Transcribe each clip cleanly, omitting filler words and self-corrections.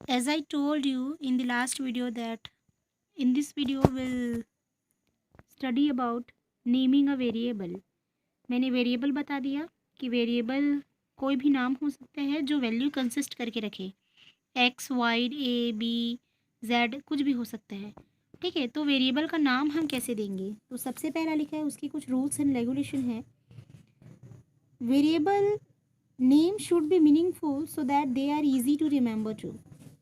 As I told you in the last video that in this video we'll study about naming a variable. मैंने variable बता दिया कि variable कोई भी नाम हो सकता है जो वैल्यू कंसिस्ट करके रखे। X Y A B Z कुछ भी हो सकता है। ठीक है, तो वेरिएबल का नाम हम कैसे देंगे? तो सबसे पहला लिखा है उसकी कुछ रूल्स एंड रेगुलेशन है। Variable name should be meaningful so that they are easy to remember to.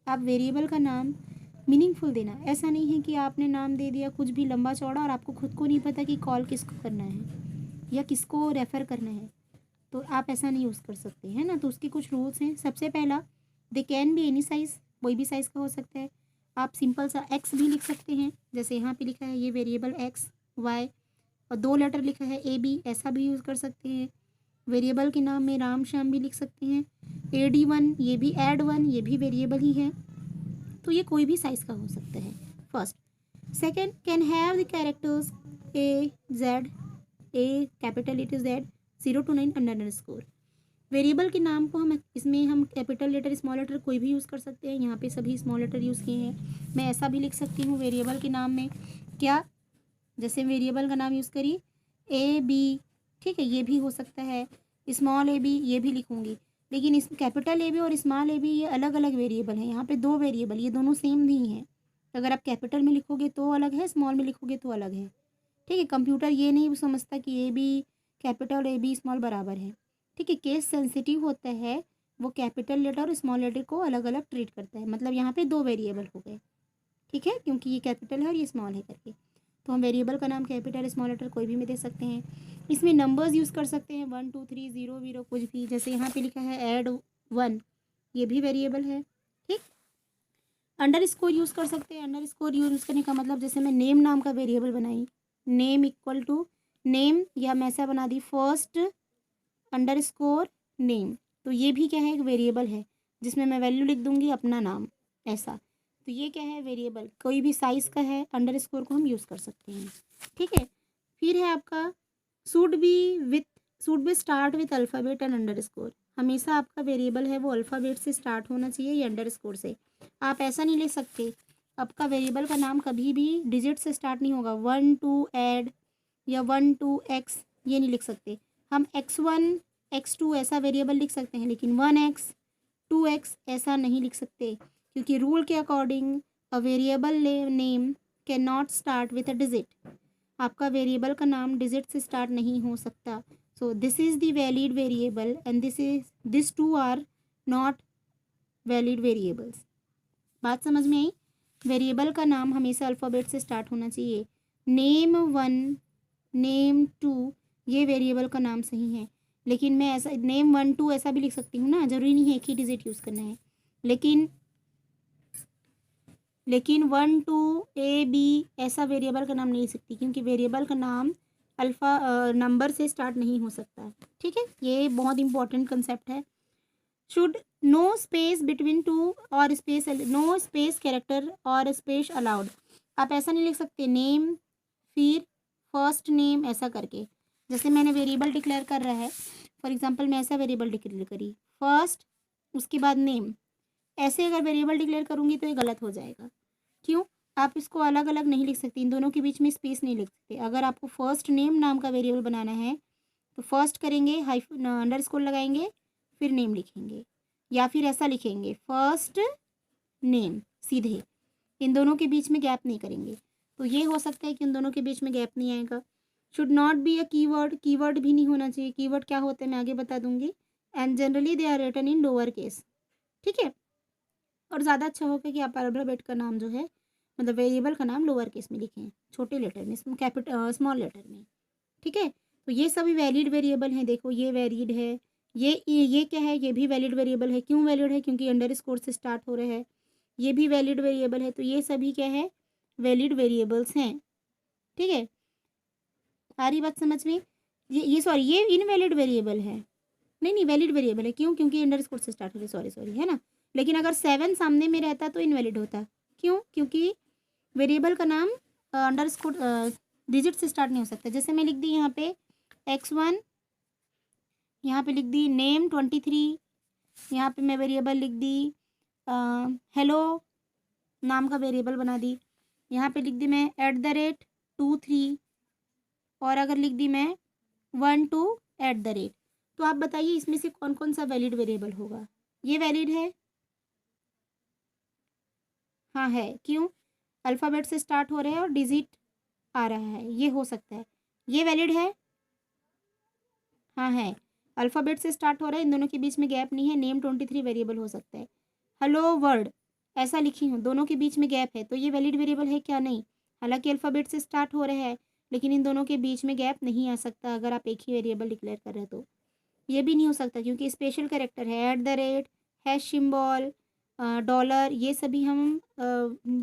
आप वेरिएबल का नाम मीनिंगफुल देना, ऐसा नहीं है कि आपने नाम दे दिया कुछ भी लंबा चौड़ा और आपको खुद को नहीं पता कि कॉल किसको करना है या किसको रेफ़र करना है, तो आप ऐसा नहीं यूज़ कर सकते, है ना। तो उसके कुछ रूल्स हैं। सबसे पहला, they can be any size, कोई भी साइज़ का हो सकता है। आप सिंपल सा एक्स भी लिख सकते हैं, जैसे यहाँ पे लिखा है ये वेरिएबल एक्स वाई, और 2 लेटर लिखा है ए बी, ऐसा भी यूज़ कर सकते हैं। वेरिएबल के नाम में राम श्याम भी लिख सकते हैं। AD1, ये भी ऐड 1, ये भी वेरिएबल ही है, तो ये कोई भी साइज़ का हो सकता है। First. Second, can have the characters A Z, a capital letter Z 0 to 9 underscore. Variable के नाम को हम इसमें हम कैपिटल लेटर स्मॉल लेटर कोई भी यूज़ कर सकते हैं। यहाँ पे सभी स्मॉल लेटर यूज़ किए हैं। मैं ऐसा भी लिख सकती हूँ वेरिएबल के नाम में, क्या, जैसे वेरिएबल का नाम यूज़ करिए ए बी, ठीक है, ये भी हो सकता है। स्मॉल ए बी ये भी लिखूँगी, लेकिन इस कैपिटल ए बी और स्मॉल ए बी ये अलग अलग वेरिएबल हैं। यहाँ पे 2 वेरिएबल, ये दोनों सेम नहीं हैं। अगर आप कैपिटल में लिखोगे तो अलग है, स्मॉल में लिखोगे तो अलग है। ठीक है, कंप्यूटर ये नहीं समझता कि A B capital A B small बराबर है। ठीक है, केस सेंसिटिव होता है, वो कैपिटल लेटर और स्मॉल लेटर को अलग अलग ट्रीट करता है। मतलब यहाँ पे 2 वेरिएबल हो गए, ठीक है, क्योंकि ये कैपिटल है और ये स्मॉल है करके। तो हम वेरिएबल का नाम कैपिटल स्मॉल लेटर कोई भी में दे सकते हैं। इसमें नंबर्स यूज़ कर सकते हैं 1 2 3 0 0 कुछ भी, जैसे यहाँ पे लिखा है ऐड 1, ये भी वेरिएबल है। ठीक, अंडरस्कोर यूज़ कर सकते हैं। अंडरस्कोर यूज़ करने का मतलब, जैसे मैं नेम नाम का वेरिएबल बनाई, नेम इक्वल टू नेम, या मैं ऐसा बना दी फर्स्ट अंडरस्कोर नेम, तो ये भी क्या है, एक वेरिएबल है जिसमें मैं वैल्यू लिख दूंगी अपना नाम, ऐसा। तो ये क्या है, वेरिएबल कोई भी साइज़ का है, अंडरस्कोर को हम यूज़ कर सकते हैं। ठीक है, फिर है आपका should be with, should be start with alphabet and underscore. हमेशा आपका वेरिएबल है वो अल्फ़ाबेट से स्टार्ट होना चाहिए या अंडरस्कोर से। आप ऐसा नहीं ले सकते, आपका वेरिएबल का नाम कभी भी डिजिट से स्टार्ट नहीं होगा। 1 2 ऐड या 1 2 एक्स, ये नहीं लिख सकते। हम x1 x2 ऐसा वेरिएबल लिख सकते हैं, लेकिन 1x 2x ऐसा नहीं लिख सकते, क्योंकि रूल के according a variable name can not start with a digit. आपका वेरिएबल का नाम डिजिट से स्टार्ट नहीं हो सकता। So this is the valid variable and this two are not valid variables. बात समझ में आई? वेरिएबल का नाम हमेशा अल्फ़ाबेट से स्टार्ट होना चाहिए। नेम 1 नेम 2 ये वेरिएबल का नाम सही है, लेकिन मैं ऐसा नेम 1 2 ऐसा भी लिख सकती हूँ ना, ज़रूरी नहीं है एक ही डिजिट यूज़ करना है। लेकिन 1 2 ए बी ऐसा वेरिएबल का नाम नहीं लिख सकती, क्योंकि वेरिएबल का नाम अल्फ़ा नंबर से स्टार्ट नहीं हो सकता। ठीक है, ये बहुत इंपॉर्टेंट कंसेप्ट है। Should know space between two और स्पेस, नो स्पेस कैरेक्टर और स्पेस अलाउड। आप ऐसा नहीं लिख सकते नेम फिर फर्स्ट नेम ऐसा करके, जैसे मैंने वेरिएबल डिक्लेयर कर रहा है, फॉर एग्जांपल मैं ऐसा वेरिएबल डिक्लेयर करी फर्स्ट उसके बाद नेम, ऐसे अगर वेरिएबल डिक्लेयर करूँगी तो ये गलत हो जाएगा। क्यों? आप इसको अलग अलग नहीं लिख सकते, इन दोनों के बीच में स्पेस नहीं लिख सकते। अगर आपको फर्स्ट नेम नाम का वेरिएबल बनाना है तो फर्स्ट करेंगे हाइफन अंडरस्कोर लगाएंगे, फिर नेम लिखेंगे, या फिर ऐसा लिखेंगे फर्स्ट नेम सीधे, इन दोनों के बीच में गैप नहीं करेंगे। तो ये हो सकता है कि इन दोनों के बीच में गैप नहीं आएगा। Should not be a keyword, keyword भी नहीं होना चाहिए। कीवर्ड क्या होता है मैं आगे बता दूंगी। And generally they are written in lower case. ठीक है, और ज़्यादा अच्छा होगा कि आप अल्फ़ाबेट का नाम जो है, मतलब वेरिएबल का नाम लोअर केस में लिखें, छोटे लेटर में, कैपिटल स्मॉल लेटर में। ठीक है, तो ये सभी वैलिड वेरिएबल हैं। देखो ये वैलिड है, ये क्या है, ये भी वैलिड वेरिएबल है। क्यों वैलिड है? क्योंकि अंडरस्कोर से स्टार्ट हो रहा है। ये भी वैलिड वेरिएबल है, तो ये सभी क्या है, वैलिड वेरिएबल्स हैं। ठीक है, आ रही बात समझ में? ये सॉरी, ये इनवैलिड वेरिएबल है। नहीं नहीं, वैलिड वेरिएबल है। क्यों? क्योंकि अंडरस्कोर से स्टार्ट हो रही है, सॉरी सॉरी, है ना। लेकिन अगर 7 सामने में रहता तो इनवैलिड होता। क्यों? क्योंकि वेरिएबल का नाम अंडरस्कोर डिजिट से स्टार्ट नहीं हो सकता। जैसे मैं लिख दी यहाँ पे x1, यहाँ पे लिख दी नेम 23, यहाँ पे मैं वेरिएबल लिख दी हेलो नाम का वेरिएबल बना दी, यहाँ पे लिख दी मैं @23, और अगर लिख दी मैं 12 @ तो आप बताइए इसमें से कौन कौन सा वैलिड वेरिएबल होगा। ये वैलिड है, हाँ है, क्यों, अल्फ़ाबेट से स्टार्ट हो रहे हैं और डिजिट आ रहा है, ये हो सकता है। ये वैलिड है, हाँ है, अल्फ़ाबेट से स्टार्ट हो रहा है, इन दोनों के बीच में गैप नहीं है, नेम 23 वेरिएबल हो सकता है। हेलो वर्ड ऐसा लिखी हूँ, दोनों के बीच में गैप है, तो ये वैलिड वेरिएबल है क्या, नहीं। हालांकि अल्फ़ाबेट से स्टार्ट हो रहे हैं, लेकिन इन दोनों के बीच में गैप नहीं आ सकता अगर आप एक ही वेरिएबल डिक्लेयर कर रहे हो तो। ये भी नहीं हो सकता क्योंकि स्पेशल कैरेक्टर है, @ हैश सिंबल, डॉलर, ये सभी हम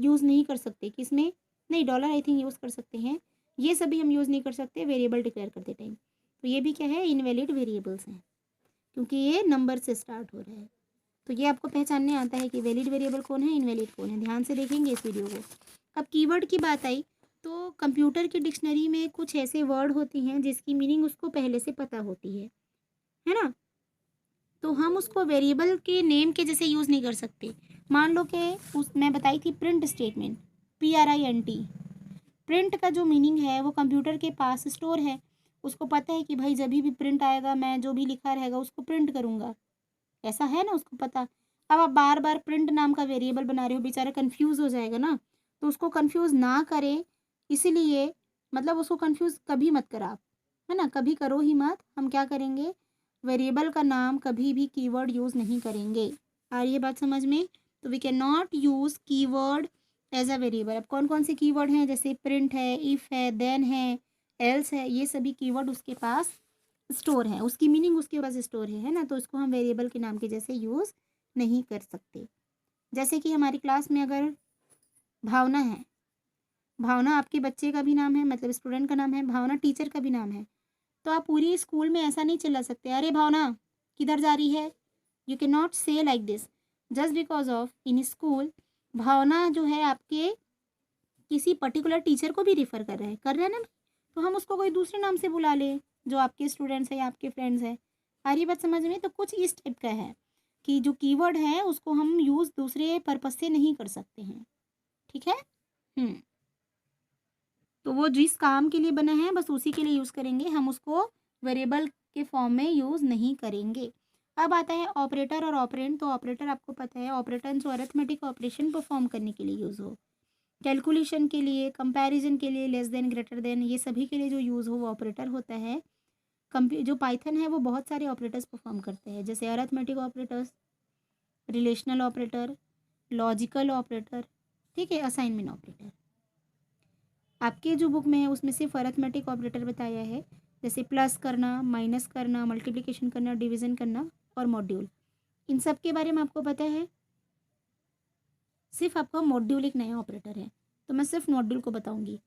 यूज़ नहीं कर सकते किसमें, नहीं डॉलर आई थिंक यूज़ कर सकते हैं, ये सभी हम यूज़ नहीं कर सकते वेरिएबल डिक्लेयर करते टाइम। तो ये भी क्या है, इनवैलिड वेरिएबल्स हैं क्योंकि ये नंबर से स्टार्ट हो रहा है। तो ये आपको पहचानने आता है कि वैलिड वेरिएबल कौन है, इनवैलिड कौन है, ध्यान से देखेंगे इस वीडियो को। अब कीवर्ड की बात आई तो कंप्यूटर की डिक्शनरी में कुछ ऐसे वर्ड होती हैं जिसकी मीनिंग उसको पहले से पता होती है ना, तो हम उसको वेरिएबल के नेम के जैसे यूज़ नहीं कर सकते। मान लो कि उस मैं बताई थी प्रिंट स्टेटमेंट, PRINT, प्रिंट का जो मीनिंग है वो कंप्यूटर के पास स्टोर है, उसको पता है कि भाई जब भी प्रिंट आएगा मैं जो भी लिखा रहेगा उसको प्रिंट करूँगा, ऐसा है ना उसको पता। अब आप बार बार प्रिंट नाम का वेरिएबल बना रहे हो, बेचारा कंफ्यूज हो जाएगा ना, तो उसको कंफ्यूज ना करें, इसीलिए मतलब उसको कंफ्यूज कभी मत करो आप, है ना, कभी करो ही मत। हम क्या करेंगे, वेरिएबल का नाम कभी भी कीवर्ड यूज़ नहीं करेंगे। आ रही है बात समझ में, तो we can not use keyword as a variable. अब कौन कौन से कीवर्ड हैं, जैसे प्रिंट है, इफ़ है, देन है, एल्स है, ये सभी कीवर्ड उसके पास स्टोर है, उसकी मीनिंग उसके पास स्टोर है ना, तो इसको हम वेरिएबल के नाम के जैसे यूज़ नहीं कर सकते। जैसे कि हमारी क्लास में अगर भावना है, भावना आपके बच्चे का भी नाम है, मतलब स्टूडेंट का नाम है, भावना टीचर का भी नाम है, तो आप पूरी स्कूल में ऐसा नहीं चिल्ला सकते, अरे भावना किधर जा रही है, you can not say like this, just because of in school भावना जो है आपके किसी पर्टिकुलर टीचर को भी रिफ़र कर रहे हैं ना, तो हम उसको कोई दूसरे नाम से बुला ले जो आपके स्टूडेंट्स हैं या आपके फ्रेंड्स हैं। आ रही बात समझ में, तो कुछ इस टाइप का है कि जो कीवर्ड है उसको हम यूज़ दूसरे पर्पस से नहीं कर सकते हैं, ठीक है। तो वो जिस काम के लिए बना है बस उसी के लिए यूज़ करेंगे, हम उसको वेरिएबल के फॉर्म में यूज़ नहीं करेंगे। अब आता है ऑपरेटर और ऑपरेंड। तो ऑपरेटर आपको पता है, ऑपरेटर जो अरिथमेटिक ऑपरेशन परफॉर्म करने के लिए यूज़ हो, कैलकुलेशन के लिए, कंपैरिजन के लिए, लेस देन, ग्रेटर देन, ये सभी के लिए जो यूज़ हो वो ऑपरेटर होता है। जो पाइथन है वो बहुत सारे ऑपरेटर्स परफॉर्म करते हैं, जैसे arithmetic operators, relational operator, logical operator, ठीक है, असाइनमेंट ऑपरेटर। आपके जो बुक में है उसमें सिर्फ अरिथमेटिक ऑपरेटर बताया है, जैसे प्लस करना, माइनस करना, मल्टीप्लिकेशन करना, डिवीज़न करना और मॉड्यूल, इन सब के बारे में आपको पता है। सिर्फ आपका मॉड्यूल एक नया ऑपरेटर है, तो मैं सिर्फ मॉड्यूल को बताऊंगी।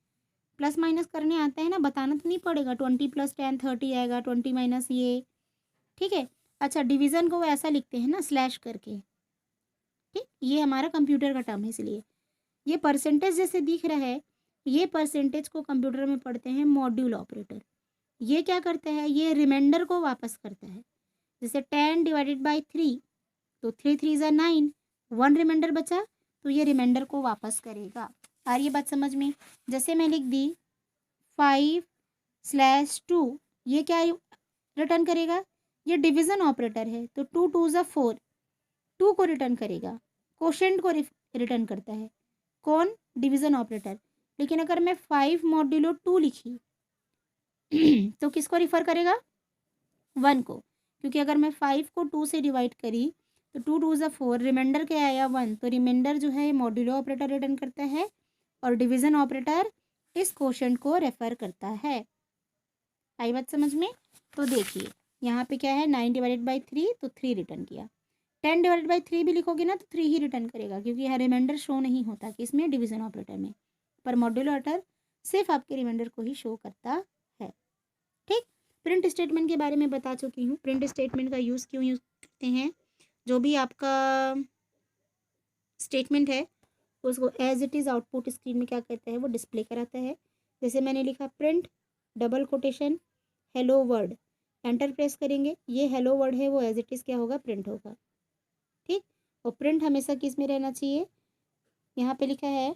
प्लस माइनस करने आता है ना, बताना तो नहीं पड़ेगा, 20 + 10 30 आएगा, 20 माइनस ये, ठीक है। अच्छा, डिवीज़न को वो ऐसा लिखते हैं ना, स्लैश करके, ठीक, ये हमारा कंप्यूटर का टर्म है, इसलिए ये परसेंटेज जैसे दिख रहा है, ये परसेंटेज को कंप्यूटर में पढ़ते हैं मॉड्यूल ऑपरेटर। ये क्या करता है, ये रिमाइंडर को वापस करता है, जैसे 10/3, तो 3 3 = 9, 1 रिमाइंडर बचा, तो ये रिमाइंडर को वापस करेगा। आ रही है बात समझ में। जैसे मैं लिख दी 5/2, ये क्या रिटर्न करेगा, ये डिवीज़न ऑपरेटर है, तो 2 2 = 4, 2 को रिटर्न करेगा। कोशेंट को रिटर्न करता है कौन, डिवीज़न ऑपरेटर। लेकिन अगर मैं 5 मॉड्यूलो 2 लिखी तो किसको रिफ़र करेगा, 1 को, क्योंकि अगर मैं 5 को 2 से डिवाइड करी तो 2 2 = 4, रिमाइंडर क्या आया 1, तो रिमाइंडर जो है मॉड्यूलो ऑपरेटर रिटर्न करता है और डिवीज़न ऑपरेटर इस कोशेंट को रेफ़र करता है। आई बात समझ में। तो देखिए यहाँ पे क्या है, 9/3, तो 3 रिटर्न किया। 10/3 भी लिखोगे ना तो 3 ही रिटर्न करेगा, क्योंकि यहाँ रिमाइंडर शो नहीं होता किसमें, डिवीज़न ऑपरेटर में, पर मॉड्यूलो ऑपरेटर सिर्फ आपके रिमाइंडर को ही शो करता है, ठीक। प्रिंट स्टेटमेंट के बारे में बता चुकी हूँ, प्रिंट स्टेटमेंट का यूज़ क्यों यूज़ करते हैं, जो भी आपका स्टेटमेंट है उसको as it is output screen में क्या कहता है, वो डिस्प्ले कराता है। जैसे मैंने लिखा print double quotation hello word, enter press करेंगे, ये हेलो वर्ड है वो एज इट इज़ क्या होगा, प्रिंट होगा, ठीक। और प्रिंट हमेशा किस में रहना चाहिए, यहाँ पे लिखा है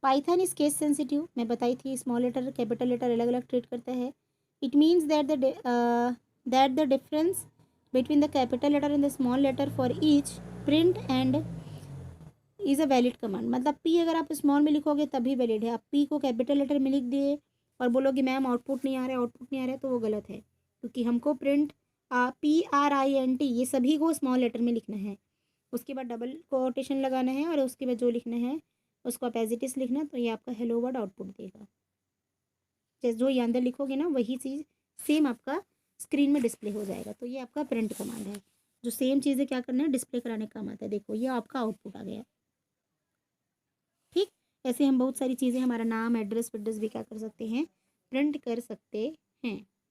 पाइथन इज केस सेंसिटिव, मैं बताई थी स्मॉल लेटर कैपिटल लेटर अलग अलग ट्रीट करता है। It means that the difference between the capital letter and the small letter for each print and is a valid command. मतलब पी अगर आप स्मॉल में लिखोगे तभी वैलिड है, आप पी को कैपिटल लेटर में लिख दिए और बोलोगे मैम आउटपुट नहीं आ रहा है, आउटपुट नहीं आ रहा है, तो वो गलत है, क्योंकि हमको प्रिंट PRINT ये सभी को स्मॉल लेटर में लिखना है, उसके बाद डबल कोटेशन लगाना है और उसके बाद जो लिखना है उसको आप एज इट इज़ लिखना, तो ये आपका हेलो वर्ड आउटपुट देगा। जैसे जो ये अंदर लिखोगे ना वही चीज़ सेम आपका स्क्रीन में डिस्प्ले हो जाएगा। तो ये आपका प्रिंट कमांड है, जो सेम चीज़ें क्या करना है डिस्प्ले कराने का काम आता है। देखो ये आपका आउटपुट आ गया। ठीक, ऐसे हम बहुत सारी चीज़ें हमारा नाम एड्रेस वेड्रेस भी क्या कर सकते हैं, प्रिंट कर सकते हैं।